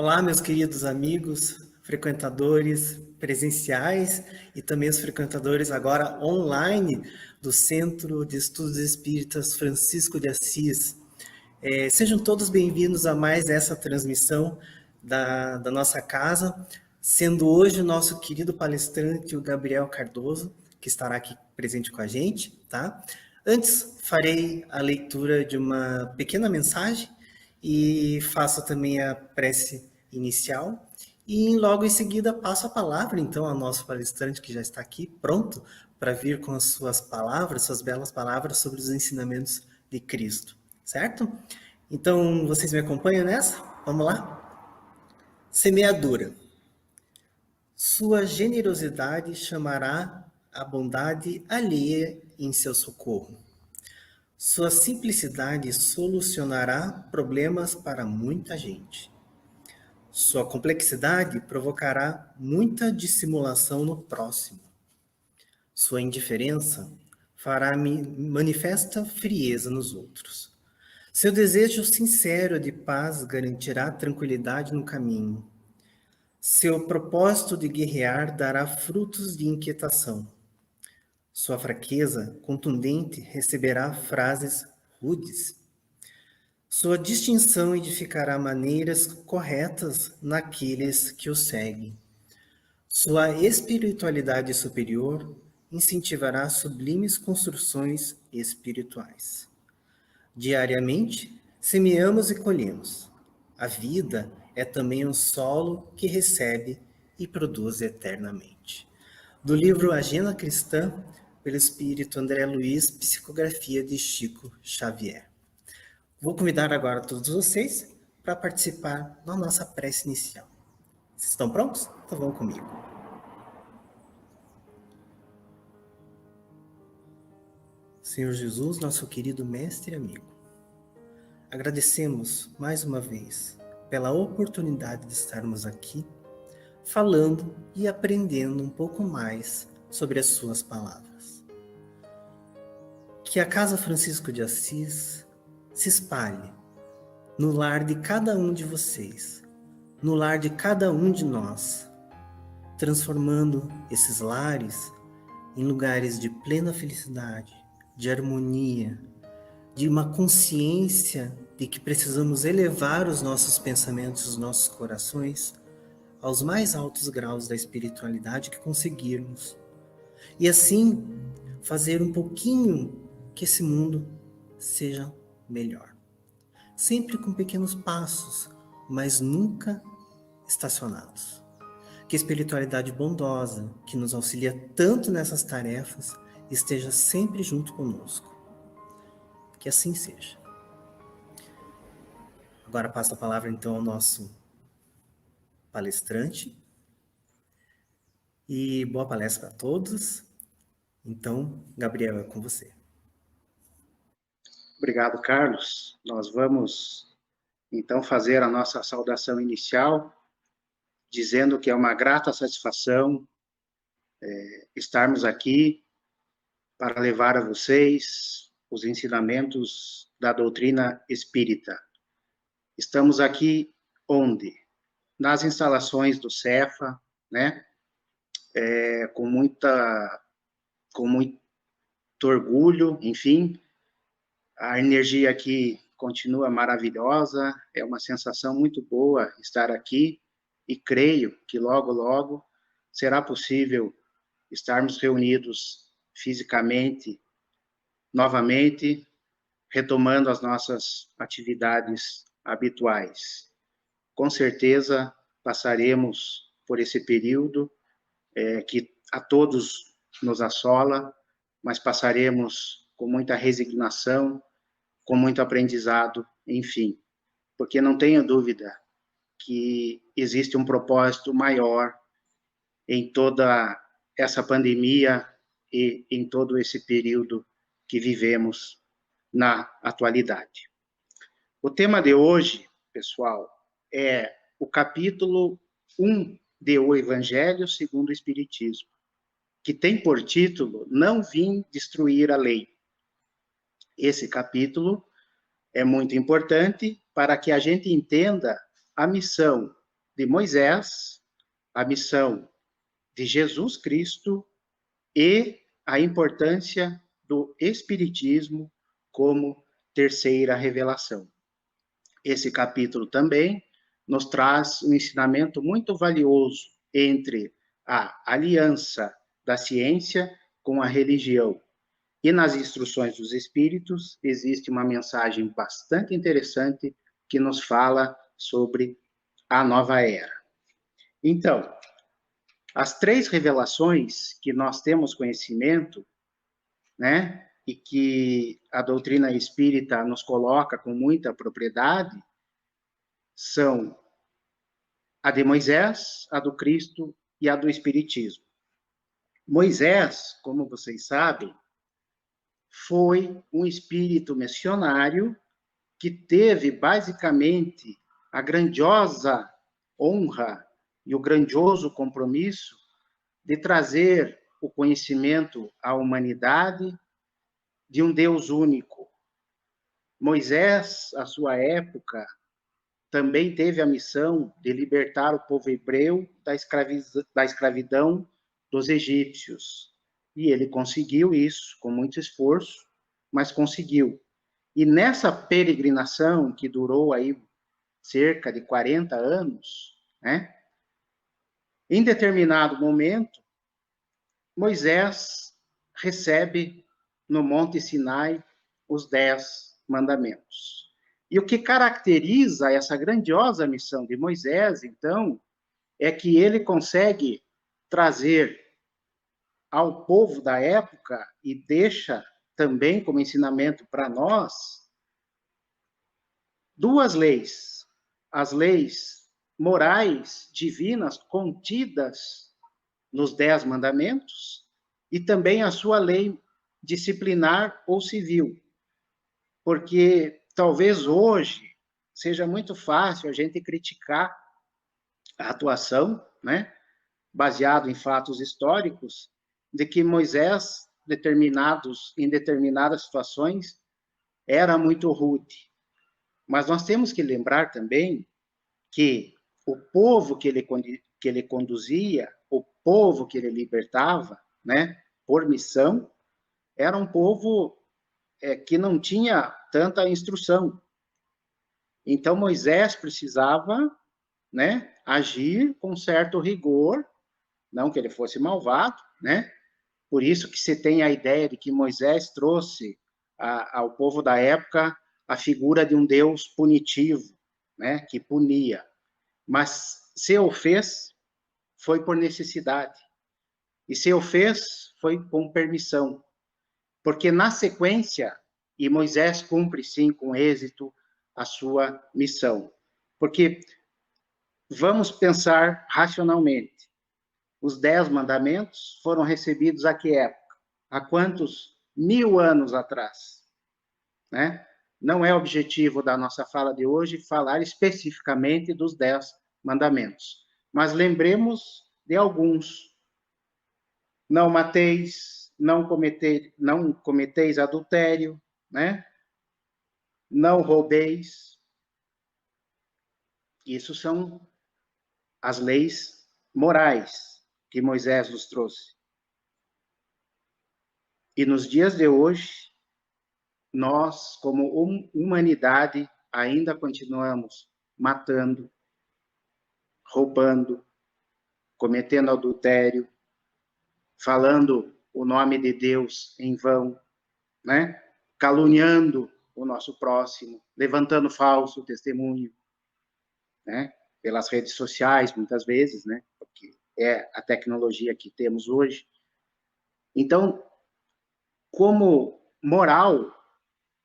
Olá, meus queridos amigos, frequentadores presenciais e também os frequentadores agora online do Centro de Estudos Espíritas Francisco de Assis. Sejam todos bem-vindos a mais essa transmissão da nossa casa, sendo hoje o nosso querido palestrante, o Gabriel Cardoso, que estará aqui presente com a gente, tá? Antes, farei a leitura de uma pequena mensagem e faço também a prece inicial e logo em seguida passo a palavra então ao nosso palestrante que já está aqui pronto para vir com as suas palavras, suas belas palavras sobre os ensinamentos de Cristo, certo? Então, vocês me acompanham nessa? Vamos lá? Semeadura. Sua generosidade chamará a bondade alheia em seu socorro. Sua simplicidade solucionará problemas para muita gente. Sua complexidade provocará muita dissimulação no próximo. Sua indiferença fará manifesta frieza nos outros. Seu desejo sincero de paz garantirá tranquilidade no caminho. Seu propósito de guerrear dará frutos de inquietação. Sua fraqueza contundente receberá frases rudes. Sua distinção edificará maneiras corretas naqueles que o seguem. Sua espiritualidade superior incentivará sublimes construções espirituais. Diariamente, semeamos e colhemos. A vida é também um solo que recebe e produz eternamente. Do livro Agenda Cristã, pelo espírito André Luiz, psicografia de Chico Xavier. Vou convidar agora todos vocês para participar da nossa prece inicial. Vocês estão prontos? Então vão comigo. Senhor Jesus, nosso querido mestre e amigo, agradecemos mais uma vez pela oportunidade de estarmos aqui falando e aprendendo um pouco mais sobre as suas palavras. Que a Casa Francisco de Assis se espalhe no lar de cada um de vocês, no lar de cada um de nós, transformando esses lares em lugares de plena felicidade, de harmonia, de uma consciência de que precisamos elevar os nossos pensamentos, os nossos corações aos mais altos graus da espiritualidade que conseguirmos. E assim fazer um pouquinho que esse mundo seja melhor. Sempre com pequenos passos, mas nunca estacionados. Que a espiritualidade bondosa, que nos auxilia tanto nessas tarefas, esteja sempre junto conosco. Que assim seja. Agora passo a palavra então ao nosso palestrante. E boa palestra a todos. Então, Gabriel, é com você. Obrigado, Carlos. Nós vamos, então, fazer a nossa saudação inicial, dizendo que é uma grata satisfação estarmos aqui para levar a vocês os ensinamentos da doutrina espírita. Estamos aqui onde? Nas instalações do Cefa, né? Com muito orgulho, enfim. A energia aqui continua maravilhosa, é uma sensação muito boa estar aqui e creio que logo, logo será possível estarmos reunidos fisicamente, novamente, retomando as nossas atividades habituais. Com certeza passaremos por esse período que a todos nos assola, mas passaremos com muita resignação, com muito aprendizado, enfim, porque não tenho dúvida que existe um propósito maior em toda essa pandemia e em todo esse período que vivemos na atualidade. O tema de hoje, pessoal, é o capítulo 1 de O Evangelho segundo o Espiritismo, que tem por título Não Vim Destruir a Lei. Esse capítulo é muito importante para que a gente entenda a missão de Moisés, a missão de Jesus Cristo e a importância do Espiritismo como terceira revelação. Esse capítulo também nos traz um ensinamento muito valioso entre a aliança da ciência com a religião. E nas instruções dos Espíritos existe uma mensagem bastante interessante que nos fala sobre a nova era. Então, as três revelações que nós temos conhecimento, né, e que a doutrina espírita nos coloca com muita propriedade, são a de Moisés, a do Cristo e a do Espiritismo. Moisés, como vocês sabem, foi um espírito missionário que teve basicamente a grandiosa honra e o grandioso compromisso de trazer o conhecimento à humanidade de um Deus único. Moisés, à sua época, também teve a missão de libertar o povo hebreu da escravidão dos egípcios. E ele conseguiu isso com muito esforço, mas conseguiu. E nessa peregrinação, que durou aí cerca de 40 anos, né, em determinado momento, Moisés recebe no Monte Sinai os 10 mandamentos. E o que caracteriza essa grandiosa missão de Moisés, então, é que ele consegue trazer ao povo da época e deixa também como ensinamento para nós duas leis: as leis morais divinas contidas nos 10 mandamentos e também a sua lei disciplinar ou civil. Porque talvez hoje seja muito fácil a gente criticar a atuação, né, baseado em fatos históricos, de que Moisés, em determinadas situações, era muito rude. Mas nós temos que lembrar também que o povo que ele conduzia, o povo que ele libertava, né, por missão, era um povo que não tinha tanta instrução. Então, Moisés precisava, né, agir com certo rigor, não que ele fosse malvado, né? Por isso que se tem a ideia de que Moisés trouxe ao povo da época a figura de um Deus punitivo, né, que punia. Mas se o fez, foi por necessidade. E se o fez, foi com permissão. Porque na sequência, e Moisés cumpre sim com êxito a sua missão. Porque vamos pensar racionalmente. Os 10 mandamentos foram recebidos a que época? Há quantos 1000 anos atrás? Né? Não é objetivo da nossa fala de hoje falar especificamente dos 10 mandamentos. Mas lembremos de alguns. Não mateis, não cometeis adultério, né? Não roubeis. Isso são as leis morais que Moisés nos trouxe. E nos dias de hoje, nós, como humanidade, ainda continuamos matando, roubando, cometendo adultério, falando o nome de Deus em vão, né? Caluniando o nosso próximo, levantando falso testemunho, né? Pelas redes sociais, muitas vezes, né? Porque é a tecnologia que temos hoje. Então, como moral,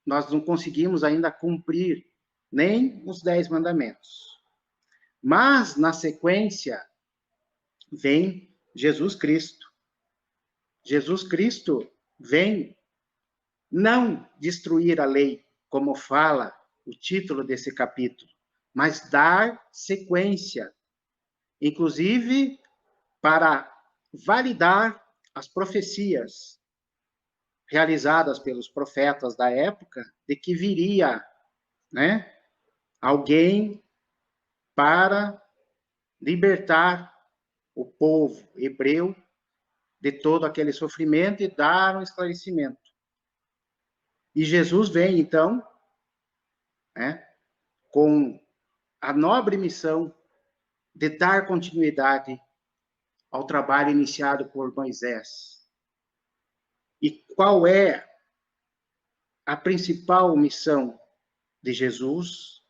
nós não conseguimos ainda cumprir nem os 10 mandamentos. Mas, na sequência, vem Jesus Cristo. Jesus Cristo vem não destruir a lei, como fala o título desse capítulo, mas dar sequência, inclusive para validar as profecias realizadas pelos profetas da época, de que viria, né, alguém para libertar o povo hebreu de todo aquele sofrimento e dar um esclarecimento. E Jesus vem, então, né, com a nobre missão de dar continuidade ao trabalho iniciado por Moisés. E qual é a principal missão de Jesus,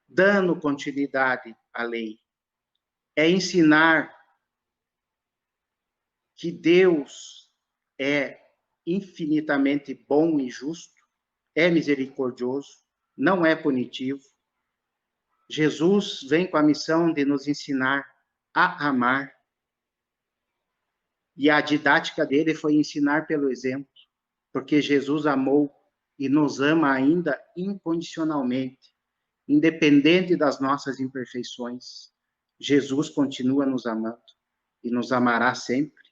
dando continuidade à lei? É ensinar que Deus é infinitamente bom e justo, é misericordioso, não é punitivo. Jesus vem com a missão de nos ensinar a amar. E a didática dele foi ensinar pelo exemplo, porque Jesus amou e nos ama ainda incondicionalmente, independente das nossas imperfeições. Jesus continua nos amando e nos amará sempre,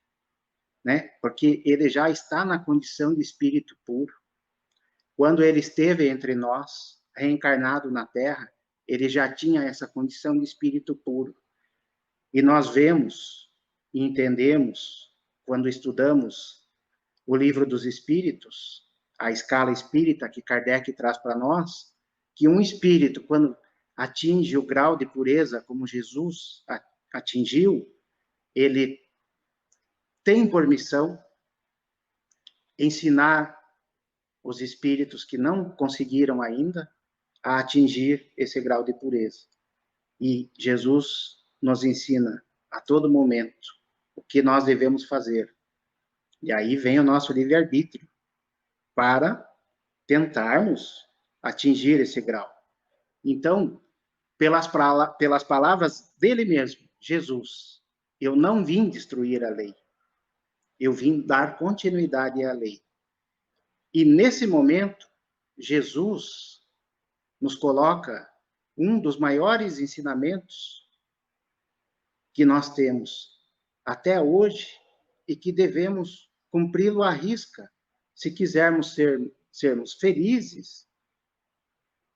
né? Porque ele já está na condição de espírito puro. Quando ele esteve entre nós, reencarnado na Terra, ele já tinha essa condição de espírito puro. E nós vemos e entendemos, quando estudamos o Livro dos Espíritos, a escala espírita que Kardec traz para nós, que um espírito, quando atinge o grau de pureza como Jesus atingiu, ele tem por missão ensinar os espíritos que não conseguiram ainda a atingir esse grau de pureza. E Jesus nos ensina a todo momento o que nós devemos fazer. E aí vem o nosso livre-arbítrio para tentarmos atingir esse grau. Então, pelas palavras dele mesmo, Jesus, eu não vim destruir a lei, eu vim dar continuidade à lei. E nesse momento, Jesus nos coloca um dos maiores ensinamentos que nós temos até hoje e que devemos cumpri-lo à risca, se quisermos sermos felizes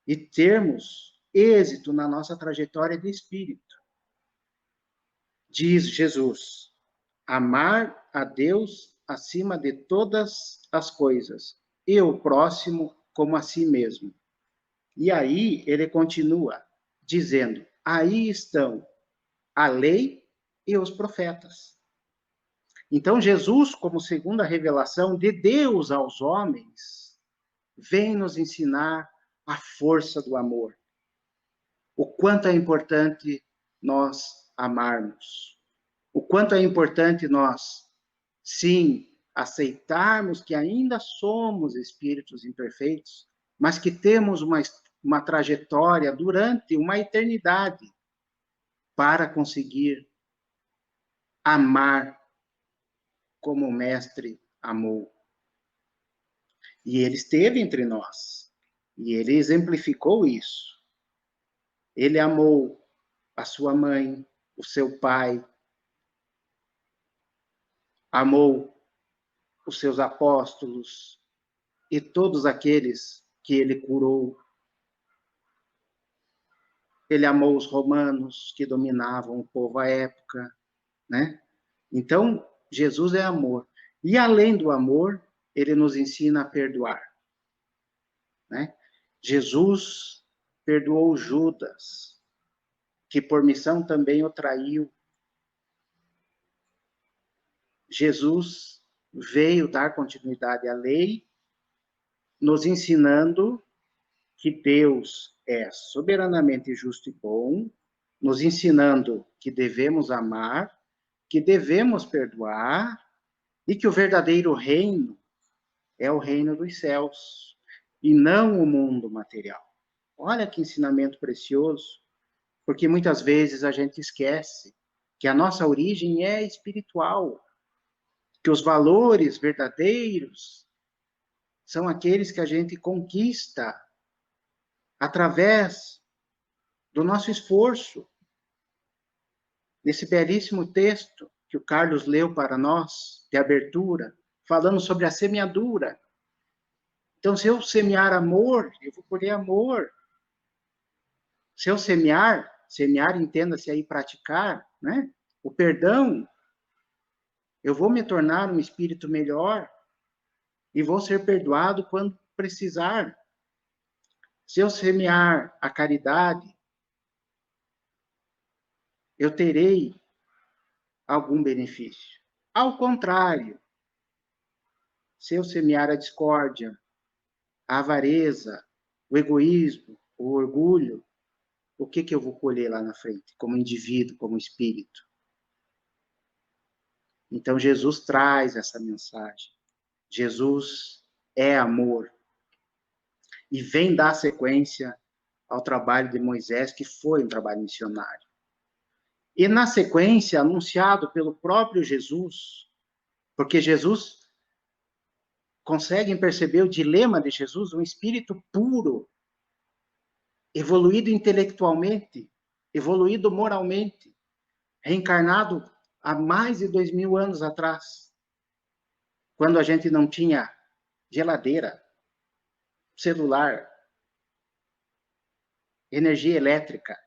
e termos êxito na nossa trajetória de espírito. Diz Jesus: amar a Deus acima de todas as coisas e o próximo como a si mesmo. E aí ele continua dizendo: aí estão a lei e os profetas. Então Jesus, como segunda revelação de Deus aos homens, vem nos ensinar a força do amor. O quanto é importante nós amarmos. O quanto é importante nós, sim, aceitarmos que ainda somos espíritos imperfeitos, mas que temos uma trajetória durante uma eternidade para conseguir amar como o Mestre amou. E ele esteve entre nós. E ele exemplificou isso. Ele amou a sua mãe, o seu pai, amou os seus apóstolos e todos aqueles que ele curou. Ele amou os romanos que dominavam o povo à época, né? Então, Jesus é amor. E além do amor, ele nos ensina a perdoar, né? Jesus perdoou Judas, que por missão também o traiu. Jesus veio dar continuidade à lei, nos ensinando que Deus é soberanamente justo e bom, nos ensinando que devemos amar, que devemos perdoar e que o verdadeiro reino é o reino dos céus e não o mundo material. Olha que ensinamento precioso, porque muitas vezes a gente esquece que a nossa origem é espiritual, que os valores verdadeiros são aqueles que a gente conquista através do nosso esforço. Nesse belíssimo texto que o Carlos leu para nós, de abertura, falando sobre a semeadura. Então, se eu semear amor, eu vou colher amor. Se eu semear semear entenda-se aí praticar, né? O perdão, eu vou me tornar um espírito melhor e vou ser perdoado quando precisar. Se eu semear a caridade, eu terei algum benefício. Ao contrário, se eu semear a discórdia, a avareza, o egoísmo, o orgulho, o que eu vou colher lá na frente, como indivíduo, como espírito? Então, Jesus traz essa mensagem. Jesus é amor. E vem dar sequência ao trabalho de Moisés, que foi um trabalho missionário. E, na sequência, anunciado pelo próprio Jesus, porque Jesus, conseguem perceber o dilema de Jesus, um espírito puro, evoluído intelectualmente, evoluído moralmente, reencarnado há mais de 2000 anos atrás, quando a gente não tinha geladeira, celular, energia elétrica.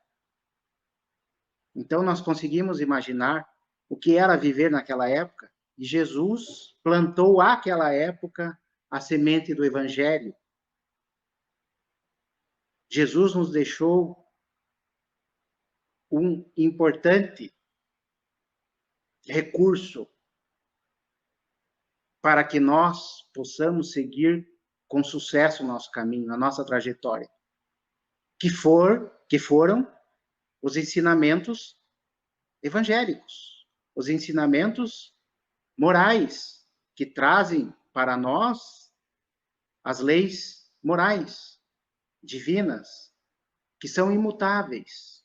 Então, nós conseguimos imaginar o que era viver naquela época, e Jesus plantou àquela época a semente do Evangelho. Jesus nos deixou um importante recurso para que nós possamos seguir com sucesso o nosso caminho, a nossa trajetória, que foram os ensinamentos evangélicos, os ensinamentos morais, que trazem para nós as leis morais, divinas, que são imutáveis.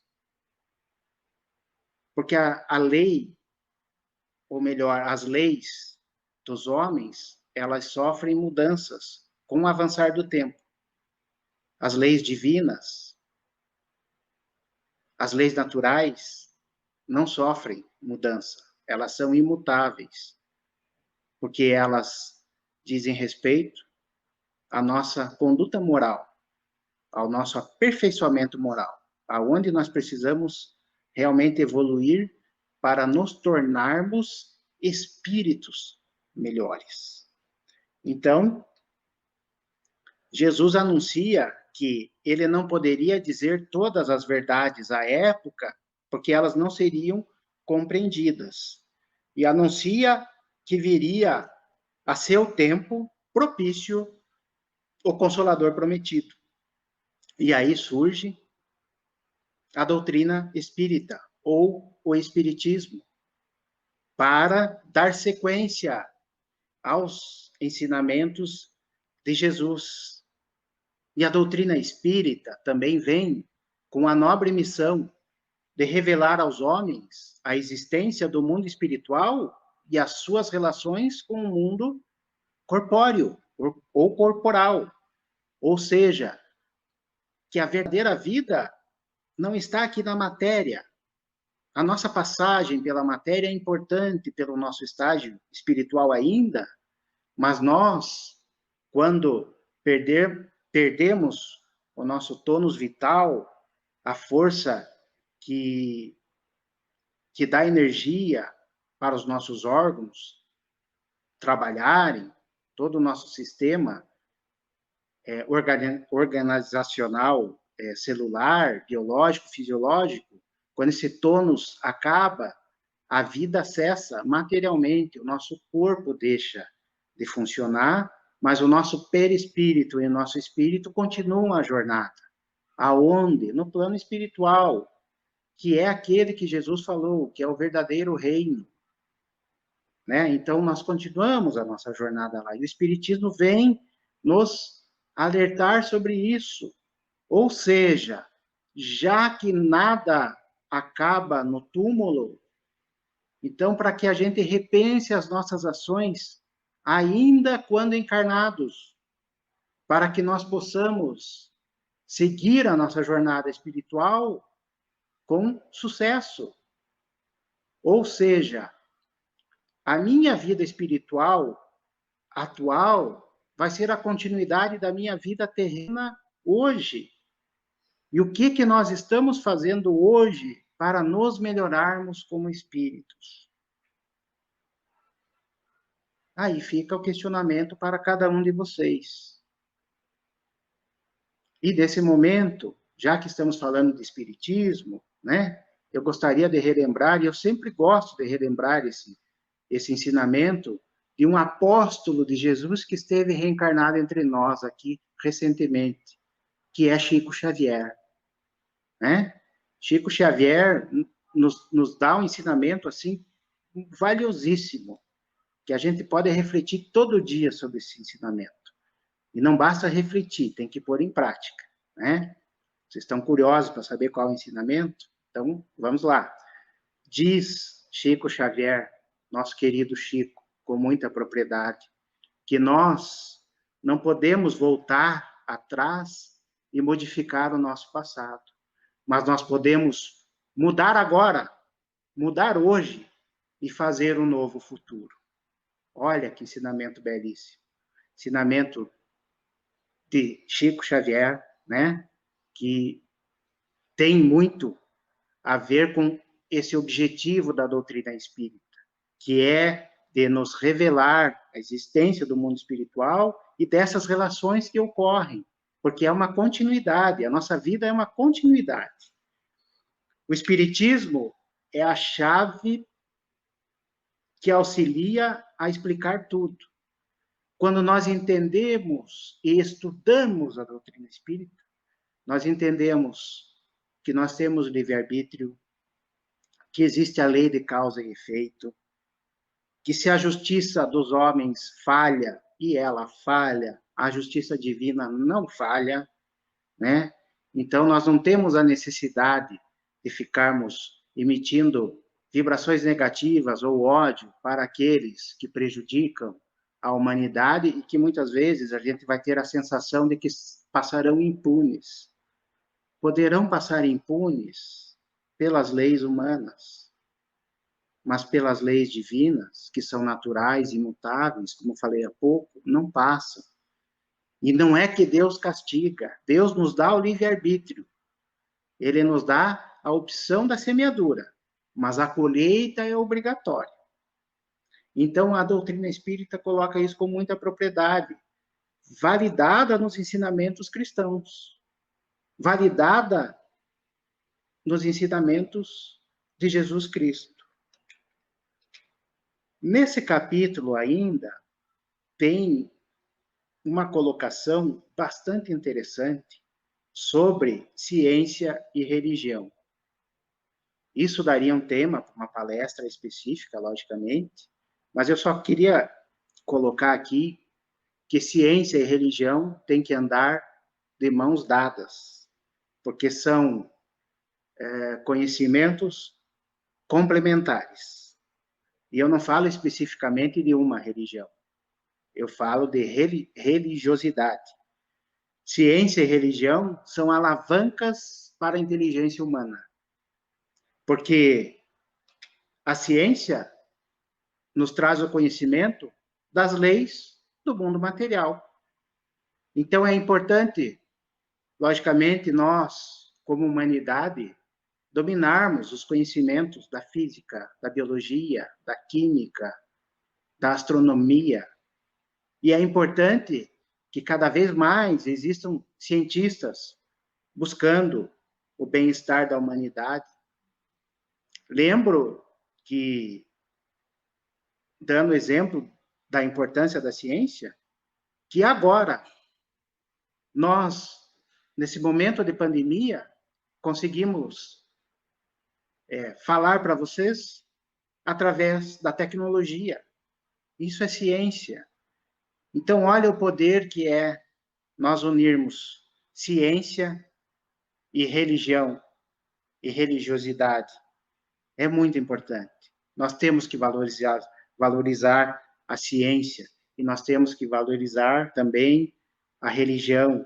Porque a lei, ou melhor, as leis dos homens, elas sofrem mudanças com o avançar do tempo. As leis divinas, as leis naturais, não sofrem mudança. Elas são imutáveis, porque elas dizem respeito à nossa conduta moral, ao nosso aperfeiçoamento moral, aonde nós precisamos realmente evoluir para nos tornarmos espíritos melhores. Então, Jesus anuncia que ele não poderia dizer todas as verdades à época, porque elas não seriam compreendidas. E anuncia que viria a seu tempo propício o Consolador prometido. E aí surge a doutrina espírita, ou o espiritismo, para dar sequência aos ensinamentos de Jesus. E a doutrina espírita também vem com a nobre missão de revelar aos homens a existência do mundo espiritual e as suas relações com o mundo corpóreo ou corporal. Ou seja, que a verdadeira vida não está aqui na matéria. A nossa passagem pela matéria é importante pelo nosso estágio espiritual ainda, mas nós, quando perdemos o nosso tônus vital, a força que dá energia para os nossos órgãos trabalharem, todo o nosso sistema organizacional, celular, biológico, fisiológico, quando esse tônus acaba, a vida cessa materialmente, o nosso corpo deixa de funcionar, mas o nosso perispírito e o nosso espírito continuam a jornada. Aonde? No plano espiritual, que é aquele que Jesus falou, que é o verdadeiro reino. Né? Então, nós continuamos a nossa jornada lá. E o Espiritismo vem nos alertar sobre isso. Ou seja, já que nada acaba no túmulo, então, para que a gente repense as nossas ações, ainda quando encarnados, para que nós possamos seguir a nossa jornada espiritual com sucesso. Ou seja, a minha vida espiritual atual vai ser a continuidade da minha vida terrena hoje. E o que nós estamos fazendo hoje para nos melhorarmos como espíritos? Aí fica o questionamento para cada um de vocês. E desse momento, já que estamos falando de espiritismo, né? Eu gostaria de relembrar, e eu sempre gosto de relembrar esse ensinamento de um apóstolo de Jesus que esteve reencarnado entre nós aqui recentemente, que é Chico Xavier, né? Chico Xavier nos dá um ensinamento assim valiosíssimo, que a gente pode refletir todo dia sobre esse ensinamento. E não basta refletir, tem que pôr em prática, né? Vocês estão curiosos para saber qual é o ensinamento? Então, vamos lá. Diz Chico Xavier, nosso querido Chico, com muita propriedade, que nós não podemos voltar atrás e modificar o nosso passado, mas nós podemos mudar agora, mudar hoje e fazer um novo futuro. Olha que ensinamento belíssimo. Ensinamento de Chico Xavier, né? Que tem muito a ver com esse objetivo da doutrina espírita, que é de nos revelar a existência do mundo espiritual e dessas relações que ocorrem, porque é uma continuidade, a nossa vida é uma continuidade. O espiritismo é a chave que auxilia a explicar tudo. Quando nós entendemos e estudamos a doutrina espírita, nós entendemos que nós temos livre-arbítrio, que existe a lei de causa e efeito, que se a justiça dos homens falha, e ela falha, a justiça divina não falha, né? Então, nós não temos a necessidade de ficarmos emitindo vibrações negativas ou ódio para aqueles que prejudicam a humanidade e que muitas vezes a gente vai ter a sensação de que passarão impunes. Poderão passar impunes pelas leis humanas, mas pelas leis divinas, que são naturais e imutáveis, como falei há pouco, não passam. E não é que Deus castiga, Deus nos dá o livre-arbítrio. Ele nos dá a opção da semeadura, mas a colheita é obrigatória. Então, a doutrina espírita coloca isso com muita propriedade, validada nos ensinamentos cristãos, validada nos ensinamentos de Jesus Cristo. Nesse capítulo ainda, tem uma colocação bastante interessante sobre ciência e religião. Isso daria um tema para uma palestra específica, logicamente, mas eu só queria colocar aqui que ciência e religião têm que andar de mãos dadas, porque são conhecimentos complementares. E eu não falo especificamente de uma religião, eu falo de religiosidade. Ciência e religião são alavancas para a inteligência humana, porque a ciência nos traz o conhecimento das leis do mundo material. Então, é importante, logicamente, nós, como humanidade, dominarmos os conhecimentos da física, da biologia, da química, da astronomia. E é importante que cada vez mais existam cientistas buscando o bem-estar da humanidade. Lembro que, dando exemplo da importância da ciência, que agora, nós, nesse momento de pandemia, conseguimos falar para vocês através da tecnologia. Isso é ciência. Então, olha o poder que é nós unirmos ciência e religião e religiosidade. É muito importante. Nós temos que valorizar a ciência e nós temos que valorizar também a religião,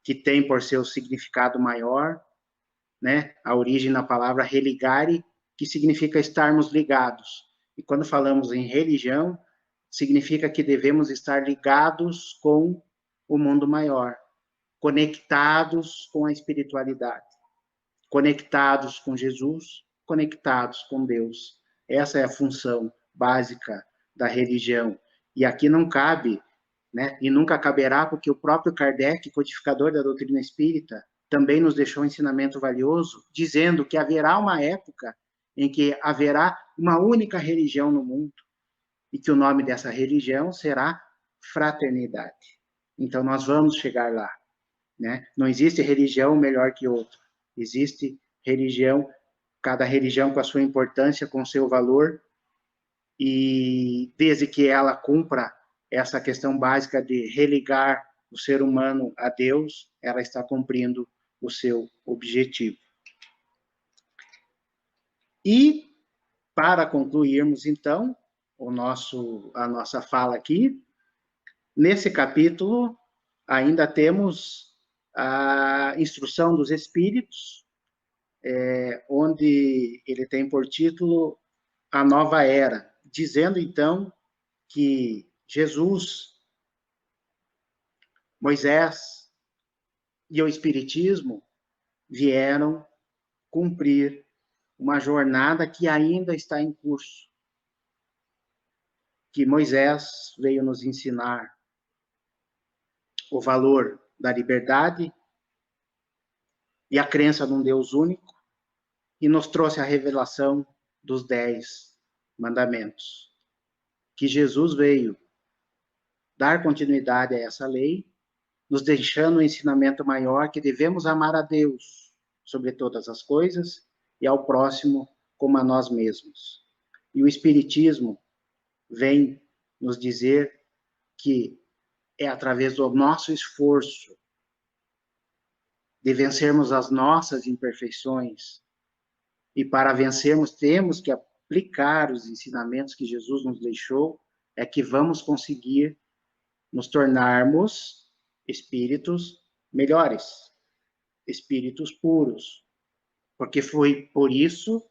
que tem por seu significado maior, né? A origem da palavra religare, que significa estarmos ligados. E quando falamos em religião, significa que devemos estar ligados com o mundo maior. conectados com a espiritualidade, conectados com Jesus, conectados com Deus. Essa é a função básica da religião. E aqui não cabe, né, e nunca caberá, porque o próprio Kardec, codificador da doutrina espírita, também nos deixou um ensinamento valioso, dizendo que haverá uma época em que haverá uma única religião no mundo, e que o nome dessa religião será fraternidade. Então, nós vamos chegar lá, né? Não existe religião melhor que outra. Existe religião, cada religião com a sua importância, com o seu valor, e desde que ela cumpra essa questão básica de religar o ser humano a Deus, ela está cumprindo o seu objetivo. E, para concluirmos, então, a nossa fala aqui, nesse capítulo, ainda temos a instrução dos Espíritos, onde ele tem por título A Nova Era, dizendo, então, que Jesus, Moisés e o Espiritismo vieram cumprir uma jornada que ainda está em curso, que Moisés veio nos ensinar o valor da liberdade e a crença num Deus único, e nos trouxe a revelação dos 10 mandamentos. Que Jesus veio dar continuidade a essa lei, nos deixando um ensinamento maior que devemos amar a Deus sobre todas as coisas e ao próximo como a nós mesmos. E o Espiritismo vem nos dizer que é através do nosso esforço de vencermos as nossas imperfeições, e para vencermos temos que aplicar os ensinamentos que Jesus nos deixou, é que vamos conseguir nos tornarmos espíritos melhores, espíritos puros, porque foi por isso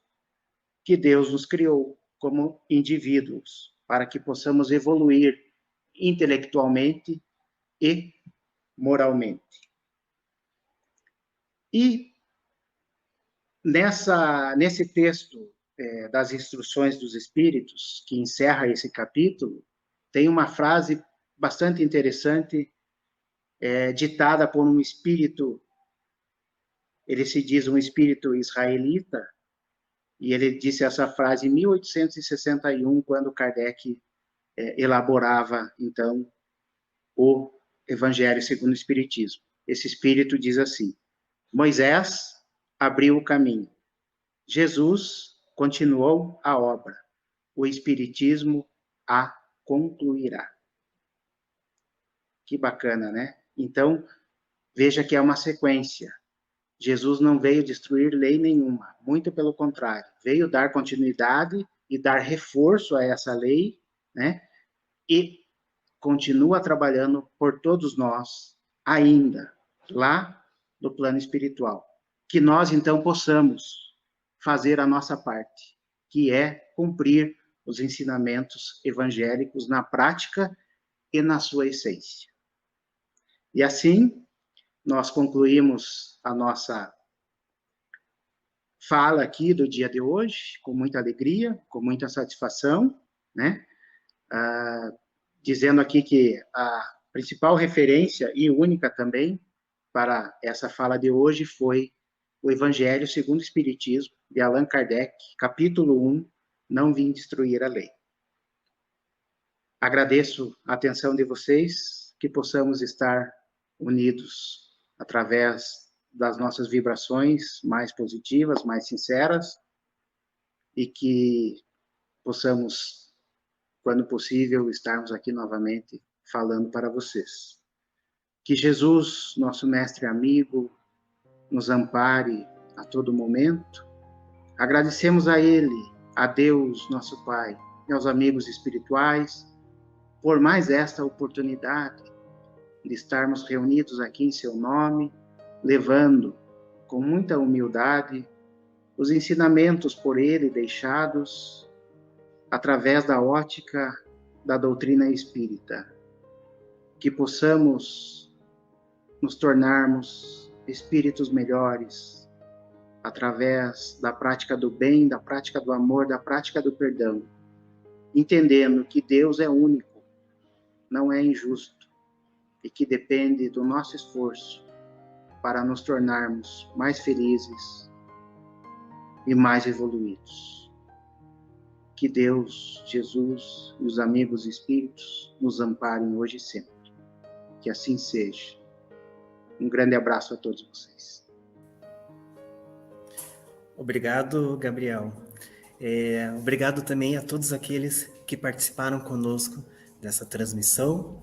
que Deus nos criou como indivíduos, para que possamos evoluir intelectualmente e moralmente. E nesse texto das instruções dos Espíritos, que encerra esse capítulo, tem uma frase bastante interessante, ditada por um espírito, ele se diz um espírito israelita, e ele disse essa frase em 1861, quando Kardec elaborava, então, o Evangelho segundo o Espiritismo. Esse espírito diz assim: Moisés abriu o caminho, Jesus continuou a obra, o Espiritismo a concluirá. Que bacana, né? Então, veja que é uma sequência. Jesus não veio destruir lei nenhuma, muito pelo contrário, veio dar continuidade e dar reforço a essa lei, né? E continua trabalhando por todos nós, ainda, lá no plano espiritual. Que nós, então, possamos fazer a nossa parte, que é cumprir os ensinamentos evangélicos na prática e na sua essência. E assim, nós concluímos a nossa fala aqui do dia de hoje, com muita alegria, com muita satisfação, né? Dizendo aqui que a principal referência, e única também, para essa fala de hoje foi o Evangelho segundo o Espiritismo, de Allan Kardec, capítulo 1, Não Vim Destruir a Lei. Agradeço a atenção de vocês, que possamos estar unidos através das nossas vibrações mais positivas, mais sinceras, e que possamos, quando possível, estarmos aqui novamente falando para vocês. Que Jesus, nosso mestre e amigo, nos ampare a todo momento. Agradecemos a Ele, a Deus, nosso Pai, e aos amigos espirituais, por mais esta oportunidade de estarmos reunidos aqui em seu nome, levando com muita humildade os ensinamentos por Ele deixados através da ótica da doutrina espírita. Que possamos nos tornarmos espíritos melhores, através da prática do bem, da prática do amor, da prática do perdão, entendendo que Deus é único, não é injusto, e que depende do nosso esforço para nos tornarmos mais felizes e mais evoluídos. Que Deus, Jesus e os amigos espíritos nos amparem hoje e sempre. Que assim seja. Um grande abraço a todos vocês. Obrigado, Gabriel. Obrigado também a todos aqueles que participaram conosco dessa transmissão.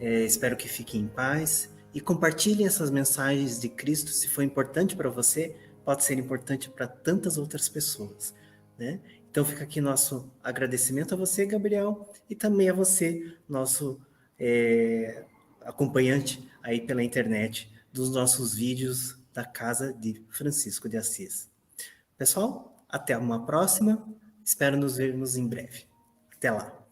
Espero que fiquem em paz e compartilhem essas mensagens de Cristo. Se for importante para você, pode ser importante para tantas outras pessoas, né? Então fica aqui nosso agradecimento a você, Gabriel, e também a você, nosso acompanhante aí pela internet dos nossos vídeos da Casa de Francisco de Assis. Pessoal, até uma próxima. Espero nos vermos em breve. Até lá.